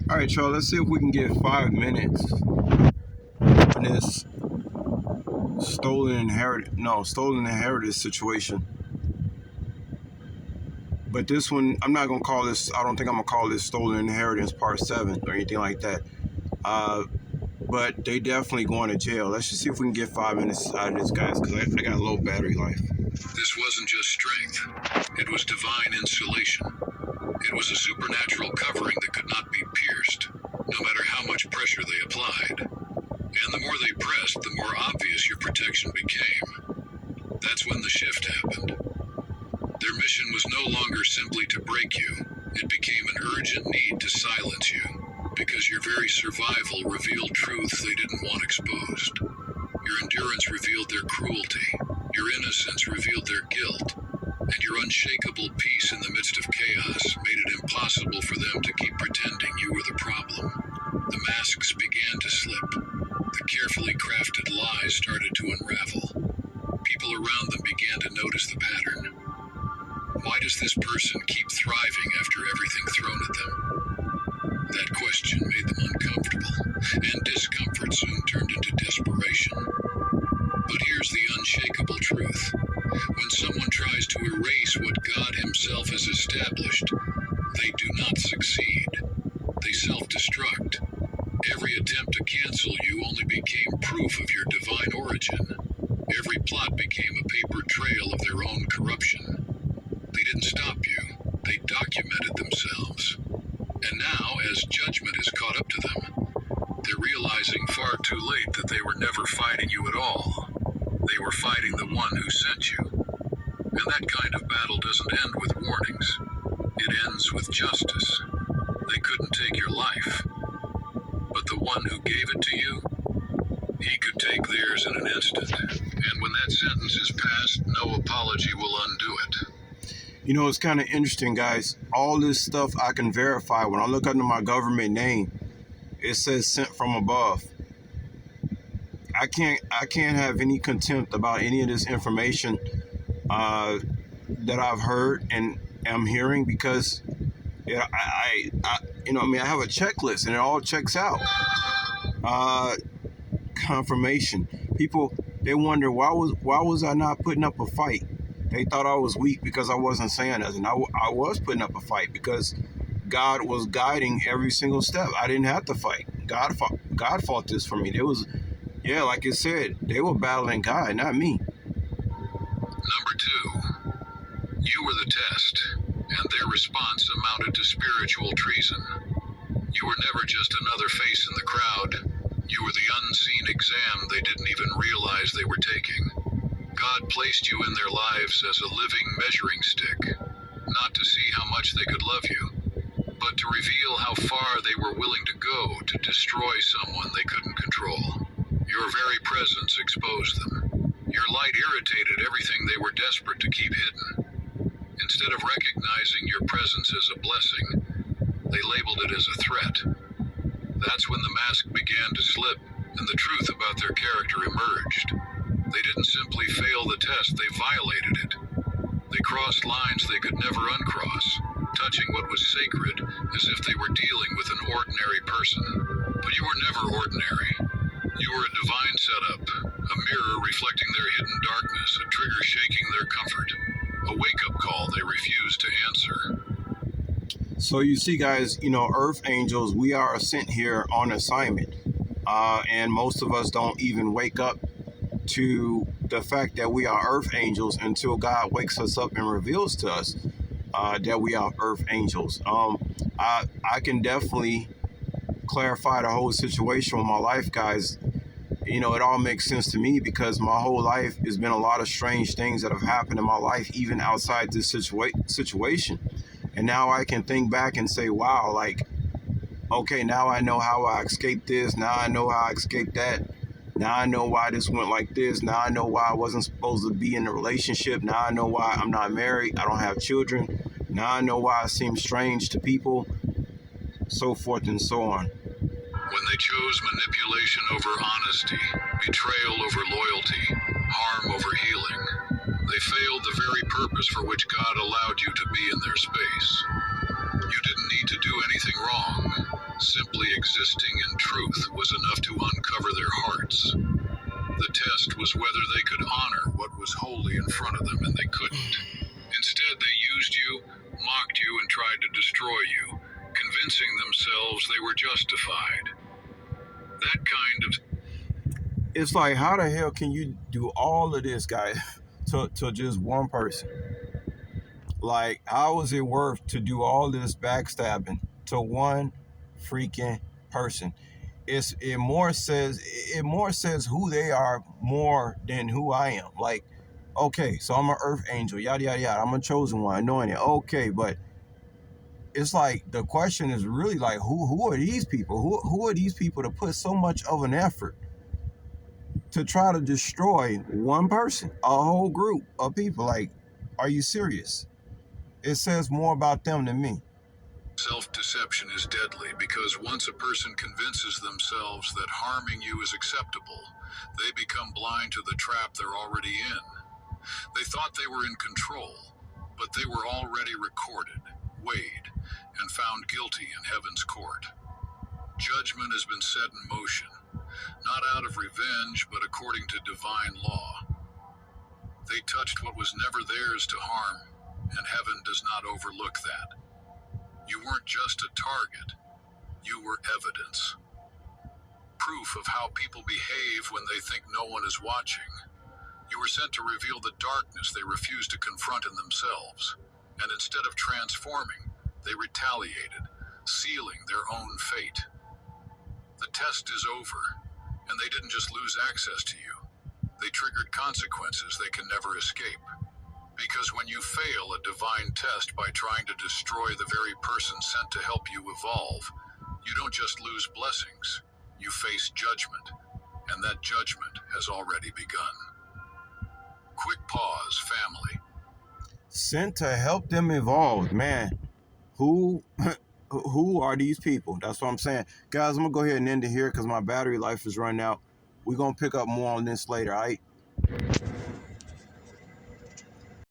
All right, y'all. Let's see if we can get 5 minutes on this stolen inheritance situation. But this one, I'm not gonna call this. I don't think I'm gonna call this stolen inheritance part 7 or anything like that. But they definitely going to jail. Let's just see if we can get 5 minutes out of this, guys, because I got low battery life. This wasn't just strength. It was divine insulation. It was a supernatural covering that could not be pierced, no matter how much pressure they applied. And the more they pressed, the more obvious your protection became. That's when the shift happened. Their mission was no longer simply to break you. It became an urgent need to silence you, because your very survival revealed truths they didn't want exposed. Your endurance revealed their cruelty. Your innocence revealed their guilt. And your unshakable peace in the midst of chaos made it impossible for them to keep pretending you were the problem. The masks began to slip. The carefully crafted lies started to unravel. People around them began to notice the pattern. Why does this person keep thriving after everything thrown at them? That question made them uncomfortable, and discomfort soon turned into desperation. But here's the unshakable truth. When someone tries to erase what God Himself has established, they do not succeed. They self-destruct. Every attempt to cancel you only became proof of your divine origin. Every plot became a paper trail of their own corruption. They didn't stop you. They documented themselves. And now, as judgment has caught up to them, they're realizing far too late that they were never fighting you at all. They were fighting the one who sent you. And that kind of battle doesn't end with warnings. It ends with justice. They couldn't take your life. But the one who gave it to you, he could take theirs in an instant. And when that sentence is passed, no apology will undo it. You know, it's kind of interesting, guys. All this stuff I can verify. When I look under my government name, it says sent from above. I can't have any contempt about any of this information that I've heard and am hearing, because I have a checklist and it all checks out. Confirmation. People, they wonder why was I not putting up a fight? They thought I was weak because I wasn't saying nothing. I was putting up a fight because God was guiding every single step. I didn't have to fight. God fought this for me. There was, like it said, they were battling God, not me. Number 2, you were the test, and their response amounted to spiritual treason. You were never just another face in the crowd. You were the unseen exam they didn't even realize they were taking. God placed you in their lives as a living measuring stick, not to see how much they could love you, but to reveal how far they were willing to go to destroy someone they couldn't control. Your very presence exposed them. Your light irritated everything they were desperate to keep hidden. Instead of recognizing your presence as a blessing, they labeled it as a threat. That's when the mask began to slip and the truth about their character emerged. They didn't simply fail the test, they violated it. They crossed lines they could never uncross, touching what was sacred as if they were dealing with an ordinary person. But you were never ordinary. You were a divine setup, a mirror reflecting their hidden darkness, a trigger shaking their comfort, a wake-up call they refused to answer. So you see, guys, Earth angels, we are sent here on assignment. And most of us don't even wake up to the fact that we are Earth angels until God wakes us up and reveals to us that we are Earth angels. I can definitely clarify the whole situation with my life, guys. It all makes sense to me because my whole life has been a lot of strange things that have happened in my life, even outside this situation. And now I can think back and say, wow, okay, now I know how I escaped this. Now I know how I escaped that. Now I know why this went like this. Now I know why I wasn't supposed to be in a relationship. Now I know why I'm not married. I don't have children. Now I know why I seem strange to people, so forth and so on. When they chose manipulation over honesty, betrayal over loyalty, harm over healing, they failed the very purpose for which God allowed you to be in their space. You didn't need to do anything wrong. simply existing in truth was enough to uncover their hearts. The test was whether they could honor what was holy in front of them, and they couldn't. Instead, they used you, mocked you, and tried to destroy you, convincing themselves they were justified. That kind of It's like, how the hell can you do all of this, guys, to just one person? Like, how is it worth to do all this backstabbing to one freaking person? It more says who they are more than who I am. Like, okay, so I'm an earth angel, yada yada yada. I'm a chosen one, anointed. Okay, but it's like the question is really like, who are these people? Who are these people to put so much of an effort to try to destroy one person, a whole group of people? Like, are you serious? It says more about them than me. self-deception is deadly because once a person convinces themselves that harming you is acceptable, they become blind to the trap they're already in. They thought they were in control, but they were already recorded, weighed, and found guilty in heaven's court. Judgment has been set in motion, not out of revenge, but according to divine law. They touched what was never theirs to harm, and heaven does not overlook that. You weren't just a target, you were evidence. Proof of how people behave when they think no one is watching. You were sent to reveal the darkness they refused to confront in themselves, and instead of transforming, they retaliated, sealing their own fate. The test is over, and they didn't just lose access to you. They triggered consequences they can never escape. Because when you fail a divine test by trying to destroy the very person sent to help you evolve, you don't just lose blessings, you face judgment, and that judgment has already begun. Quick pause, family. Sent to help them evolve, man. Who are these people? That's what I'm saying. Guys, I'm gonna go ahead and end it here because my battery life is running out. We're gonna pick up more on this later, all right?